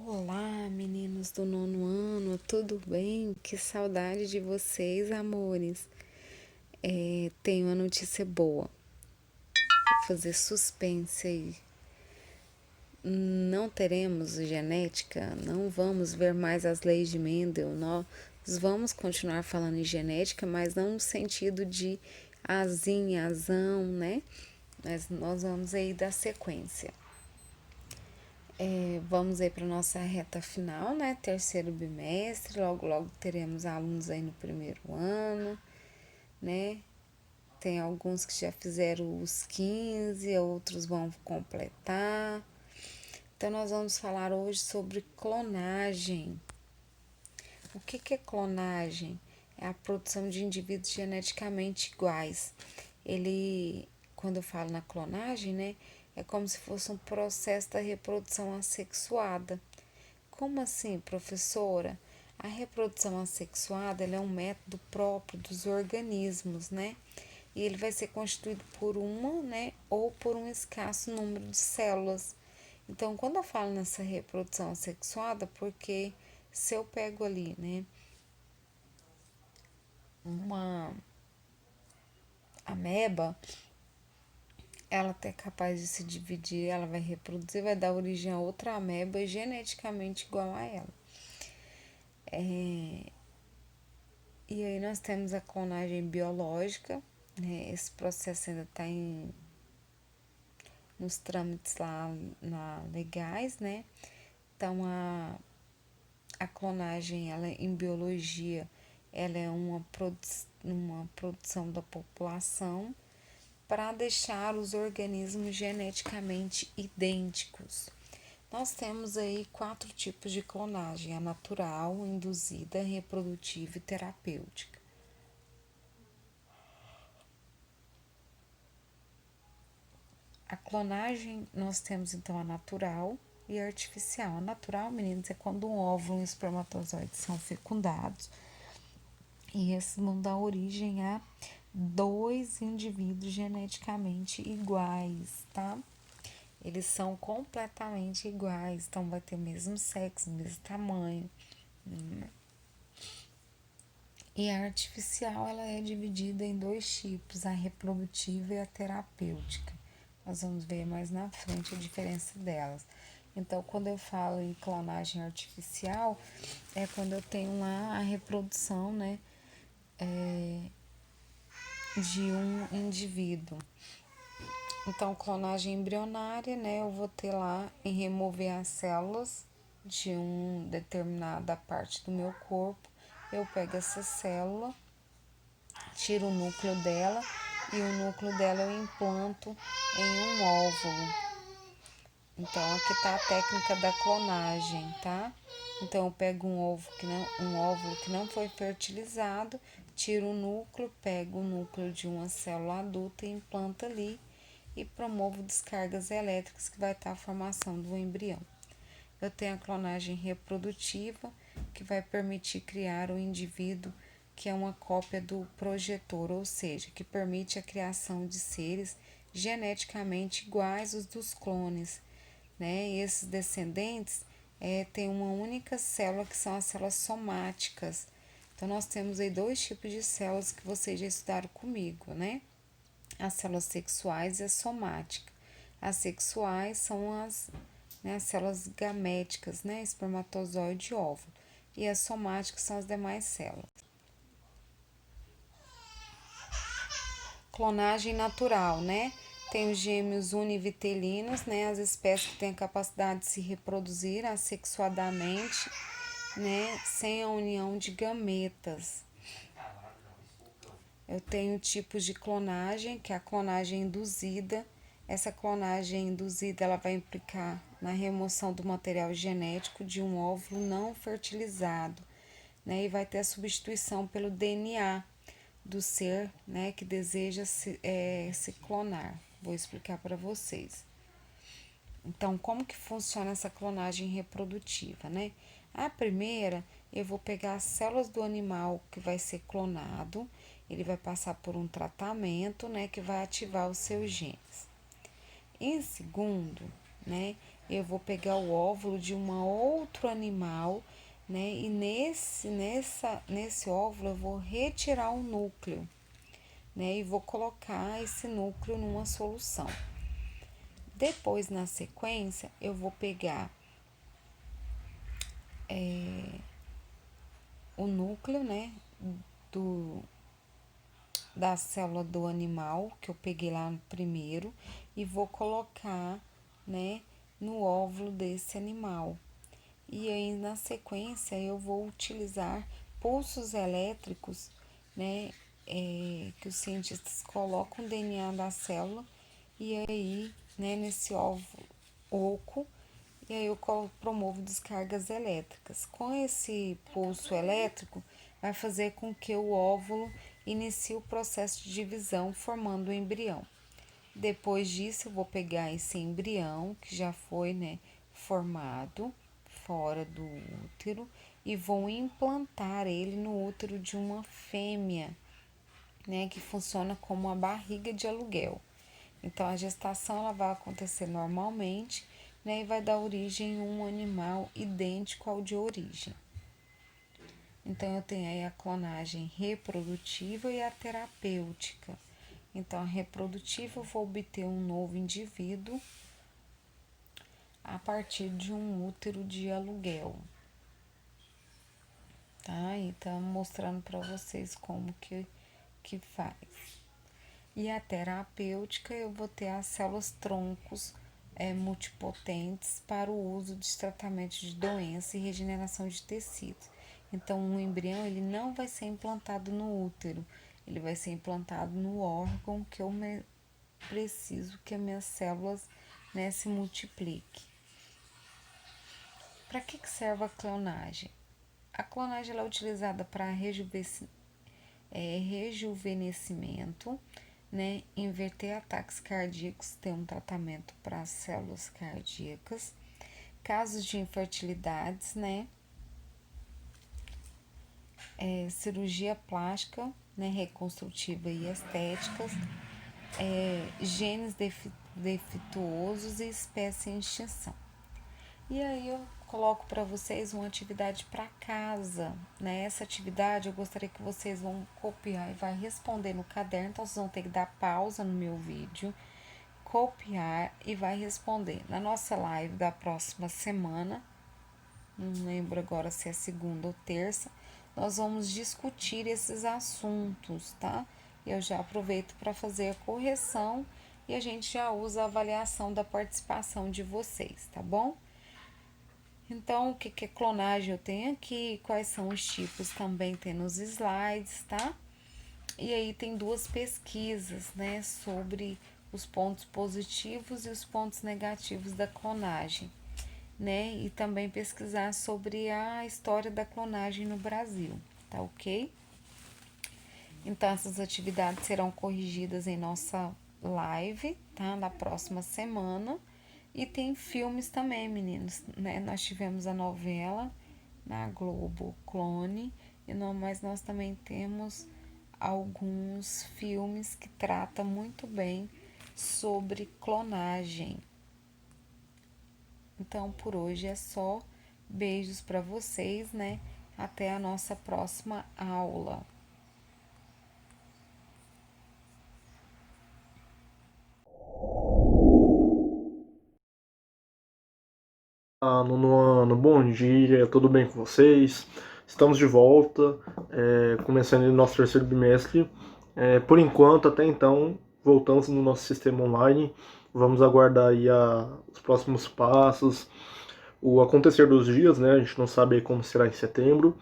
Olá, meninos do nono ano, tudo bem? Que saudade de vocês, amores. Tenho uma notícia boa. Vou fazer suspense aí. Não teremos genética, não vamos ver mais as leis de Mendel. Nós vamos continuar falando em genética, mas não no sentido de azinha, azão, né? Mas nós vamos aí dar sequência. Vamos aí para nossa reta final, né? Terceiro bimestre, logo teremos alunos aí no primeiro ano, né? Tem alguns que já fizeram os 15, outros vão completar. Então, nós vamos falar hoje sobre clonagem. O que é clonagem? É a produção de indivíduos geneticamente iguais. Quando eu falo na clonagem, né? É como se fosse um processo da reprodução assexuada. Como assim, professora? A reprodução assexuada é um método próprio dos organismos, né? E ele vai ser constituído por uma, né, ou por um escasso número de células. Então, quando eu falo nessa reprodução assexuada, porque se eu pego ali, né, uma ameba, ela até é capaz de se dividir, ela vai reproduzir, vai dar origem a outra ameba geneticamente igual a ela. E aí nós temos a clonagem biológica, né? Esse processo ainda está nos trâmites legais, né? Então a clonagem, ela em biologia, ela é uma produção da população para deixar os organismos geneticamente idênticos. Nós temos aí 4 tipos de clonagem: a natural, induzida, reprodutiva e terapêutica. A clonagem, nós temos então a natural e a artificial. A natural, meninos, é quando um óvulo e um espermatozoide são fecundados e esses vão dar origem a 2 indivíduos geneticamente iguais, tá? Eles são completamente iguais, então vai ter o mesmo sexo, o mesmo tamanho. E a artificial, ela é dividida em 2 tipos, a reprodutiva e a terapêutica. Nós vamos ver mais na frente a diferença delas. Então, quando eu falo em clonagem artificial, é quando eu tenho lá a reprodução, né, de um indivíduo. Então, clonagem embrionária, né, eu vou ter lá em remover as células de uma determinada parte do meu corpo. Eu pego essa célula, tiro o núcleo dela e o núcleo dela eu implanto em um óvulo. Então, aqui está a técnica da clonagem, tá? Então, eu pego um óvulo que não foi fertilizado, tiro o núcleo, pego o núcleo de uma célula adulta e implanto ali e promovo descargas elétricas que vai estar a formação do embrião. Eu tenho a clonagem reprodutiva, que vai permitir criar o indivíduo que é uma cópia do projetor, ou seja, que permite a criação de seres geneticamente iguais aos dos clones, né? E esses descendentes têm uma única célula, que são as células somáticas. Então, nós temos aí 2 tipos de células que vocês já estudaram comigo, né? As células sexuais e a somática. As sexuais são as células gaméticas, né? Espermatozoide e óvulo. E as somáticas são as demais células. Clonagem natural, né? Tem os gêmeos univitelinos, né? As espécies que têm a capacidade de se reproduzir assexuadamente, né? Sem a união de gametas. Eu tenho tipos de clonagem, que é a clonagem induzida. Essa clonagem induzida, ela vai implicar na remoção do material genético de um óvulo não fertilizado, né? E vai ter a substituição pelo DNA do ser, né, que deseja se clonar. Vou explicar para vocês. Então, como que funciona essa clonagem reprodutiva, né? A primeira, eu vou pegar as células do animal que vai ser clonado, ele vai passar por um tratamento, né, que vai ativar os seus genes. Em segundo, né, eu vou pegar o óvulo de um outro animal, né? E nesse óvulo eu vou retirar o núcleo, né? E vou colocar esse núcleo numa solução. Depois, na sequência, eu vou pegar o núcleo, né? Do, da célula do animal que eu peguei lá no primeiro e vou colocar, né, no óvulo desse animal. E aí, na sequência, eu vou utilizar pulsos elétricos, né, que os cientistas colocam o DNA da célula e aí, né, nesse óvulo oco, e aí eu promovo descargas elétricas. Com esse pulso elétrico, vai fazer com que o óvulo inicie o processo de divisão, formando o embrião. Depois disso, eu vou pegar esse embrião que já foi, né, formado fora do útero e vou implantar ele no útero de uma fêmea, né, que funciona como uma barriga de aluguel. Então, a gestação ela vai acontecer normalmente, né, e vai dar origem a um animal idêntico ao de origem. Então, eu tenho aí a clonagem reprodutiva e a terapêutica. Então, a reprodutiva eu vou obter um novo indivíduo a partir de um útero de aluguel, tá? Então, mostrando para vocês como que faz. E a terapêutica eu vou ter as células troncos multipotentes para o uso de tratamento de doença e regeneração de tecidos. Então, o embrião ele não vai ser implantado no útero, ele vai ser implantado no órgão que eu preciso que as minhas células, né, se multipliquem. Para que serve a clonagem? A clonagem ela é utilizada para rejuvenescimento, né, inverter ataques cardíacos, ter um tratamento para as células cardíacas, casos de infertilidades, né, cirurgia plástica, né, reconstrutiva e estéticas, genes defeituosos e espécie em extinção. E aí eu coloco para vocês uma atividade para casa, né? Essa atividade eu gostaria que vocês vão copiar e vai responder no caderno, então vocês vão ter que dar pausa no meu vídeo, copiar e vai responder. Na nossa live da próxima semana, não lembro agora se é segunda ou terça, nós vamos discutir esses assuntos, tá? Eu já aproveito para fazer a correção e a gente já usa a avaliação da participação de vocês, tá bom? Então, o que é clonagem eu tenho aqui, quais são os tipos também tem nos slides, tá? E aí tem duas pesquisas, né, sobre os pontos positivos e os pontos negativos da clonagem, né? E também pesquisar sobre a história da clonagem no Brasil, tá ok? Então, essas atividades serão corrigidas em nossa live, tá? Na próxima semana. E tem filmes também, meninos, né? Nós tivemos a novela na Globo, Clone, mas nós também temos alguns filmes que tratam muito bem sobre clonagem. Então, por hoje é só. Beijos para vocês, né? Até a nossa próxima aula. Nono ano, bom dia, tudo bem com vocês? Estamos de volta, começando o nosso terceiro bimestre. Por enquanto, até então, voltamos no nosso sistema online. Vamos aguardar aí os próximos passos, o acontecer dos dias, né? A gente não sabe aí como será em setembro,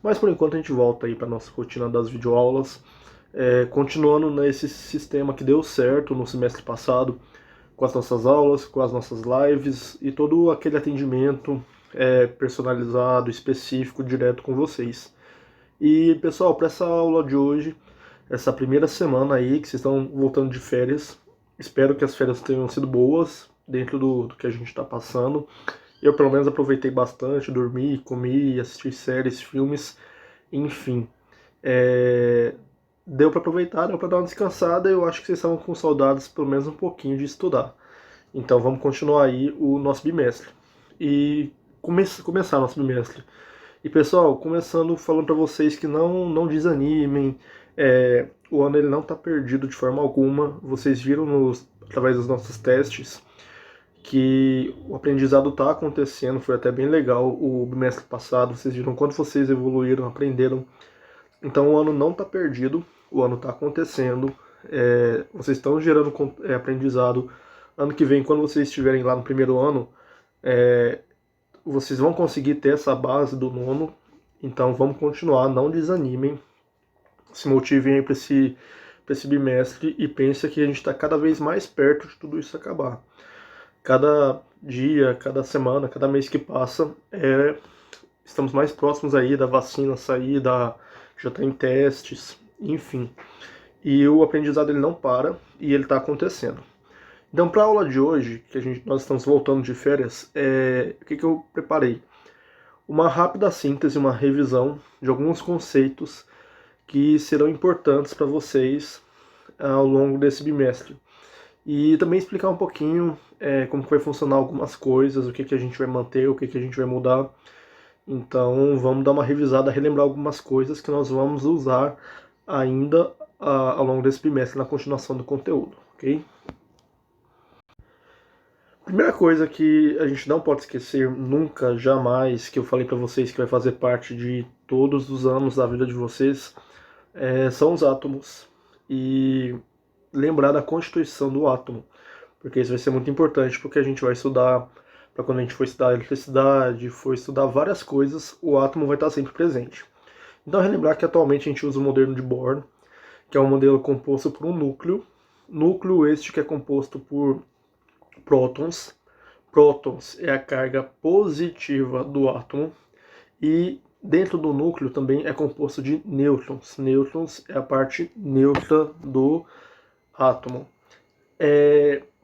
mas por enquanto a gente volta aí para nossa rotina das videoaulas, continuando nesse sistema que deu certo no semestre passado, com as nossas aulas, com as nossas lives e todo aquele atendimento personalizado, específico, direto com vocês. E pessoal, para essa aula de hoje, essa primeira semana aí que vocês estão voltando de férias, espero que as férias tenham sido boas dentro do que a gente está passando. Eu pelo menos aproveitei bastante, dormi, comi, assisti séries, filmes, enfim. Deu para aproveitar, deu para dar uma descansada. Eu acho que vocês estavam com saudades, pelo menos um pouquinho, de estudar. Então vamos continuar aí o nosso bimestre. E começar nosso bimestre. E pessoal, começando falando para vocês que não desanimem, o ano ele não está perdido de forma alguma. Vocês viram através dos nossos testes que o aprendizado está acontecendo, foi até bem legal o bimestre passado. Vocês viram quanto vocês evoluíram, aprenderam. Então o ano não está perdido, o ano está acontecendo. Vocês estão gerando aprendizado. Ano que vem, quando vocês estiverem lá no primeiro ano, vocês vão conseguir ter essa base do nono. Então vamos continuar, não desanimem, se motivem aí para esse bimestre e pensem que a gente está cada vez mais perto de tudo isso acabar. Cada dia, cada semana, cada mês que passa, estamos mais próximos aí da vacina sair, já tem testes, enfim. E o aprendizado ele não para e ele está acontecendo. Então, para a aula de hoje, nós estamos voltando de férias, o que eu preparei? Uma rápida síntese, uma revisão de alguns conceitos que serão importantes para vocês ao longo desse bimestre. E também explicar um pouquinho como que vai funcionar algumas coisas, o que a gente vai manter, o que a gente vai mudar. Então vamos dar uma revisada, relembrar algumas coisas que nós vamos usar ainda ao longo desse bimestre na continuação do conteúdo, ok? Primeira coisa que a gente não pode esquecer nunca, jamais, que eu falei para vocês que vai fazer parte de todos os anos da vida de vocês, são os átomos. E lembrar da constituição do átomo, porque isso vai ser muito importante porque a gente vai estudar, para quando a gente for estudar eletricidade, for estudar várias coisas, o átomo vai estar sempre presente. Então relembrar que atualmente a gente usa o modelo de Bohr, que é um modelo composto por um núcleo este que é composto por prótons. Prótons é a carga positiva do átomo e dentro do núcleo também é composto de nêutrons. Nêutrons é a parte neutra do átomo.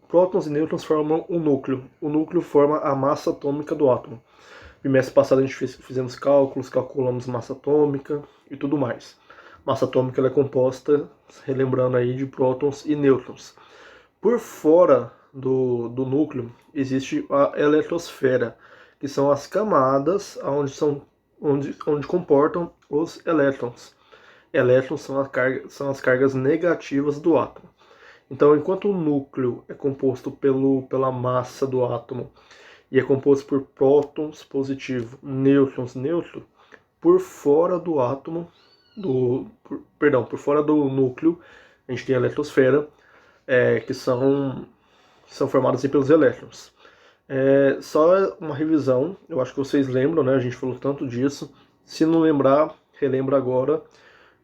Prótons e nêutrons formam um núcleo. O núcleo forma a massa atômica do átomo. No bimestre passado a gente fizemos cálculos, calculamos massa atômica e tudo mais. Massa atômica ela é composta, relembrando aí, de prótons e nêutrons. Por fora do núcleo existe a eletrosfera, que são as camadas onde comportam os elétrons. Elétrons são as cargas negativas do átomo. Então, enquanto o núcleo é composto pela massa do átomo e é composto por prótons positivo, nêutrons neutro, por fora do átomo, por fora do núcleo, a gente tem a eletrosfera, que são formadas pelos elétrons. Só uma revisão, eu acho que vocês lembram, né? A gente falou tanto disso. Se não lembrar, relembra agora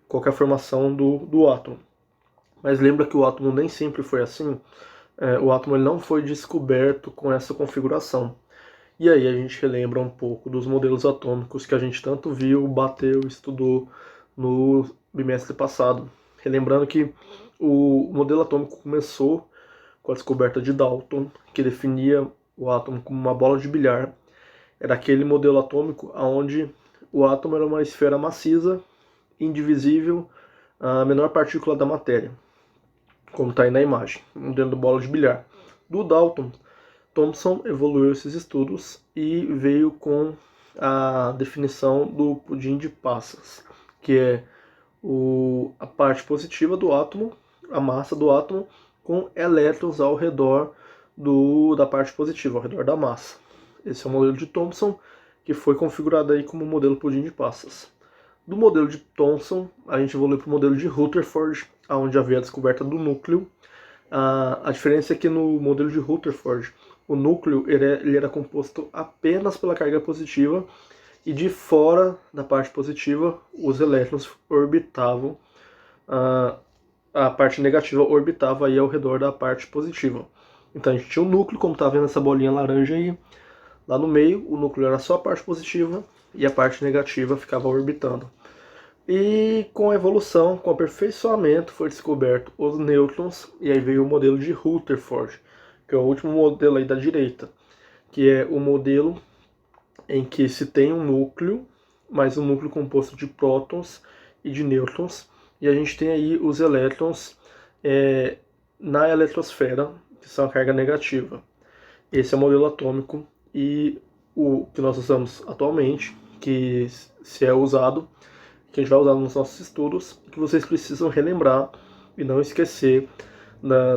qual é a formação do átomo. Mas lembra que o átomo nem sempre foi assim. O átomo ele não foi descoberto com essa configuração. E aí a gente relembra um pouco dos modelos atômicos que a gente tanto viu, bateu, estudou no bimestre passado. Relembrando que o modelo atômico começou com a descoberta de Dalton, que definia o átomo como uma bola de bilhar. Era aquele modelo atômico onde o átomo era uma esfera maciça, indivisível, a menor partícula da matéria, como está aí na imagem, modelo de bola de bilhar. Do Dalton, Thomson evoluiu esses estudos e veio com a definição do pudim de passas, que é a parte positiva do átomo, a massa do átomo, com elétrons ao redor da parte positiva, ao redor da massa. Esse é o modelo de Thomson, que foi configurado aí como modelo pudim de passas. Do modelo de Thomson, a gente evoluiu para o modelo de Rutherford, onde havia a descoberta do núcleo. A diferença é que no modelo de Rutherford, o núcleo ele era composto apenas pela carga positiva e de fora da parte positiva os elétrons orbitavam, a parte negativa orbitava aí ao redor da parte positiva. Então a gente tinha um núcleo, como está vendo essa bolinha laranja aí, lá no meio o núcleo era só a parte positiva e a parte negativa ficava orbitando. E com a evolução, com o aperfeiçoamento, foi descoberto os nêutrons, e aí veio o modelo de Rutherford, que é o último modelo aí da direita, que é o modelo em que se tem um núcleo, mas um núcleo composto de prótons e de nêutrons, e a gente tem aí os elétrons na eletrosfera, que são a carga negativa. Esse é o modelo atômico e o que nós usamos atualmente, que se é usado, que a gente vai usar nos nossos estudos, que vocês precisam relembrar e não esquecer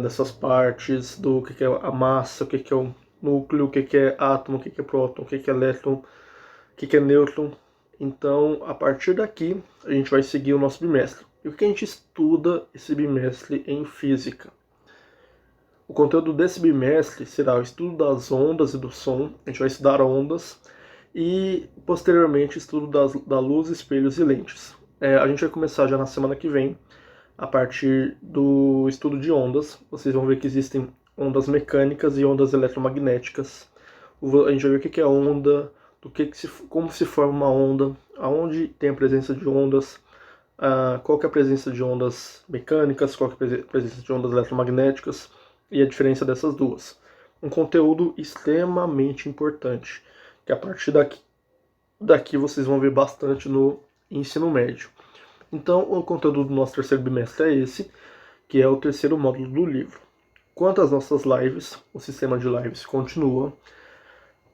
dessas partes do que é a massa, o que é o núcleo, o que é átomo, o que é próton, o que é elétron, o que é nêutron. Então, a partir daqui, a gente vai seguir o nosso bimestre. E o que a gente estuda esse bimestre em física? O conteúdo desse bimestre será o estudo das ondas e do som. A gente vai estudar ondas e, posteriormente, estudo da luz, espelhos e lentes. A gente vai começar já na semana que vem, a partir do estudo de ondas. Vocês vão ver que existem ondas mecânicas e ondas eletromagnéticas. A gente vai ver o que é onda, como se forma uma onda, aonde tem a presença de ondas, qual que é a presença de ondas mecânicas, qual que é a presença de ondas eletromagnéticas e a diferença dessas duas. Um conteúdo extremamente importante, que a partir daqui vocês vão ver bastante no ensino médio. Então, o conteúdo do nosso terceiro bimestre é esse, que é o terceiro módulo do livro. Quanto às nossas lives, o sistema de lives continua.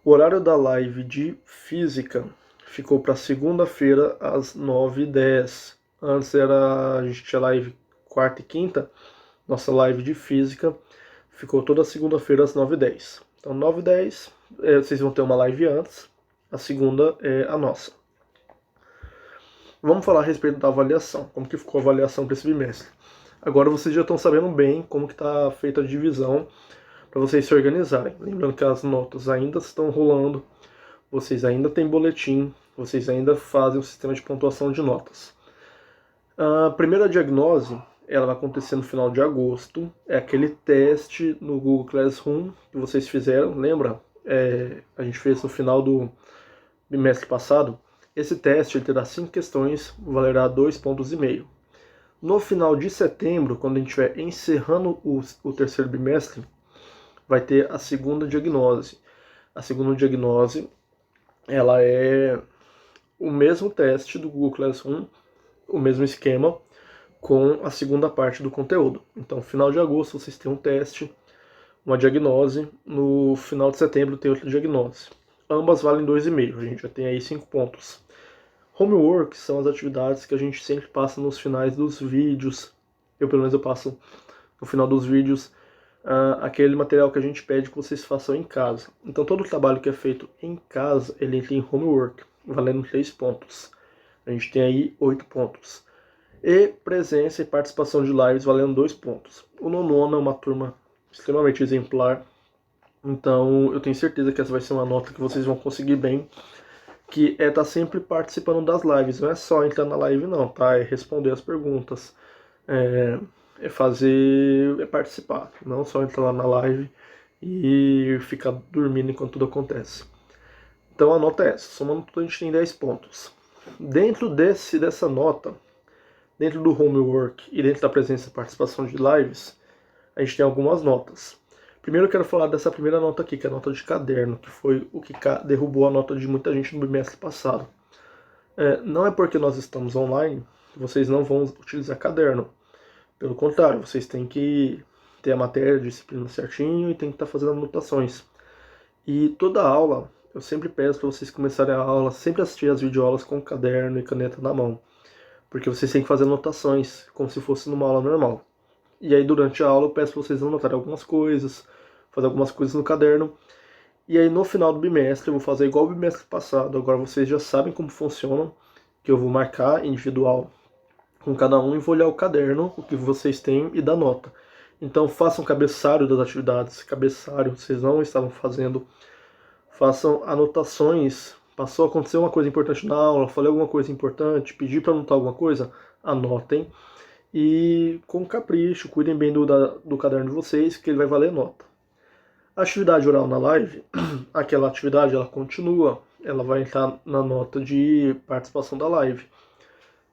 O horário da live de física ficou para segunda-feira às 9h10. Antes a gente tinha live quarta e quinta. Nossa live de física ficou toda segunda-feira às 9h10. Então 9h10 vocês vão ter uma live antes. A segunda é a nossa. Vamos falar a respeito da avaliação. Como que ficou a avaliação para esse bimestre? Agora vocês já estão sabendo bem como que está feita a divisão para vocês se organizarem. Lembrando que as notas ainda estão rolando, vocês ainda têm boletim, vocês ainda fazem o sistema de pontuação de notas. A primeira diagnose, ela vai acontecer no final de agosto, é aquele teste no Google Classroom que vocês fizeram, lembra? A gente fez no final do bimestre passado. Esse teste ele terá 5 questões, valerá 2,5 pontos. No final de setembro, quando a gente estiver encerrando o terceiro bimestre, vai ter a segunda diagnose. A segunda diagnose, ela é o mesmo teste do Google Classroom, o mesmo esquema, com a segunda parte do conteúdo. Então, final de agosto vocês têm um teste, uma diagnose, no final de setembro tem outra diagnose. Ambas valem 2,5, a gente já tem aí 5 pontos. Homework são as atividades que a gente sempre passa nos finais dos vídeos. Pelo menos eu passo no final dos vídeos aquele material que a gente pede que vocês façam em casa. Então todo o trabalho que é feito em casa, ele entra em homework, valendo 3 pontos. A gente tem aí 8 pontos. E presença e participação de lives valendo 2 pontos. O nono é uma turma extremamente exemplar, então eu tenho certeza que essa vai ser uma nota que vocês vão conseguir bem, que é estar sempre participando das lives. Não é só entrar na live não, tá? É responder as perguntas, é participar, não só entrar lá na live e ficar dormindo enquanto tudo acontece. Então a nota é essa, somando tudo a gente tem 10 pontos. Dentro dessa nota, dentro do homework e dentro da presença e participação de lives, a gente tem algumas notas. Primeiro eu quero falar dessa primeira nota aqui, que é a nota de caderno, que foi o que derrubou a nota de muita gente no bimestre passado. Não é porque nós estamos online que vocês não vão utilizar caderno. Pelo contrário, vocês têm que ter a matéria, a disciplina certinho e tem que estar fazendo anotações. E toda aula, eu sempre peço para vocês começarem a aula, sempre assistir as videoaulas com caderno e caneta na mão. Porque vocês têm que fazer anotações, como se fosse numa aula normal. E aí durante a aula eu peço para vocês anotarem algumas coisas, fazer algumas coisas no caderno. E aí no final do bimestre eu vou fazer igual o bimestre passado. Agora vocês já sabem como funciona, que eu vou marcar individual com cada um e vou olhar o caderno, o que vocês têm e dar nota. Então façam cabeçalho das atividades, cabeçalho, vocês não estavam fazendo. Façam anotações, passou a acontecer uma coisa importante na aula, falei alguma coisa importante, pedi para anotar alguma coisa, anotem. E com capricho, cuidem bem do caderno de vocês, que ele vai valer nota. A atividade oral na live, aquela atividade ela continua, ela vai entrar na nota de participação da live.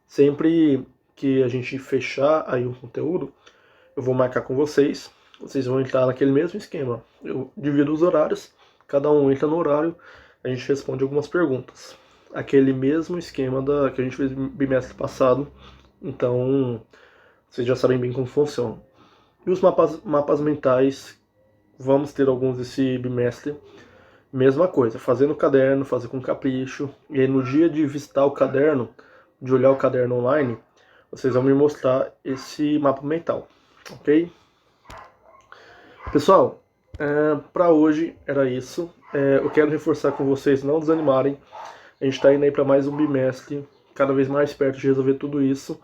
Sempre que a gente fechar aí o conteúdo, eu vou marcar com vocês, vocês vão entrar naquele mesmo esquema. Eu divido os horários, cada um entra no horário, a gente responde algumas perguntas. Aquele mesmo esquema que a gente fez no bimestre passado, então vocês já sabem bem como funciona. E os mapas mentais vamos ter alguns esse bimestre. Mesma coisa, fazer no caderno, fazer com capricho. E aí no dia de visitar o caderno, de olhar o caderno online, vocês vão me mostrar esse mapa mental, ok? Pessoal, para hoje era isso. Eu quero reforçar com vocês não desanimarem. A gente está indo aí para mais um bimestre, cada vez mais perto de resolver tudo isso.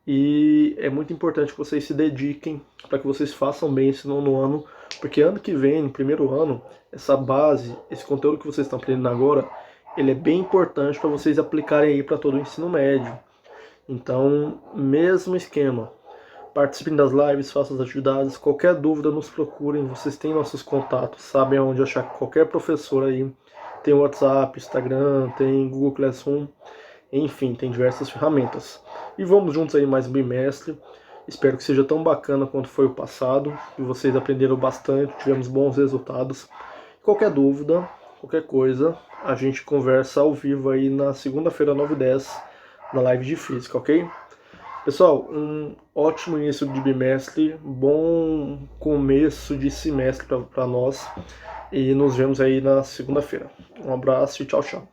E é muito importante que vocês se dediquem para que vocês façam bem esse nono ano, porque ano que vem, no primeiro ano, essa base, esse conteúdo que vocês estão aprendendo agora, ele é bem importante para vocês aplicarem aí para todo o ensino médio. Então, mesmo esquema. Participem das lives, façam as atividades. Qualquer dúvida, nos procurem. Vocês têm nossos contatos, sabem onde achar qualquer professor aí. Tem WhatsApp, Instagram, tem Google Classroom. Enfim, tem diversas ferramentas. E vamos juntos aí mais um bimestre. Espero que seja tão bacana quanto foi o passado. Que vocês aprenderam bastante, tivemos bons resultados. Qualquer dúvida, qualquer coisa, a gente conversa ao vivo aí na segunda-feira, 9h10, na live de física, ok? Pessoal, um ótimo início de bimestre, bom começo de semestre para nós e nos vemos aí na segunda-feira. Um abraço e tchau, tchau.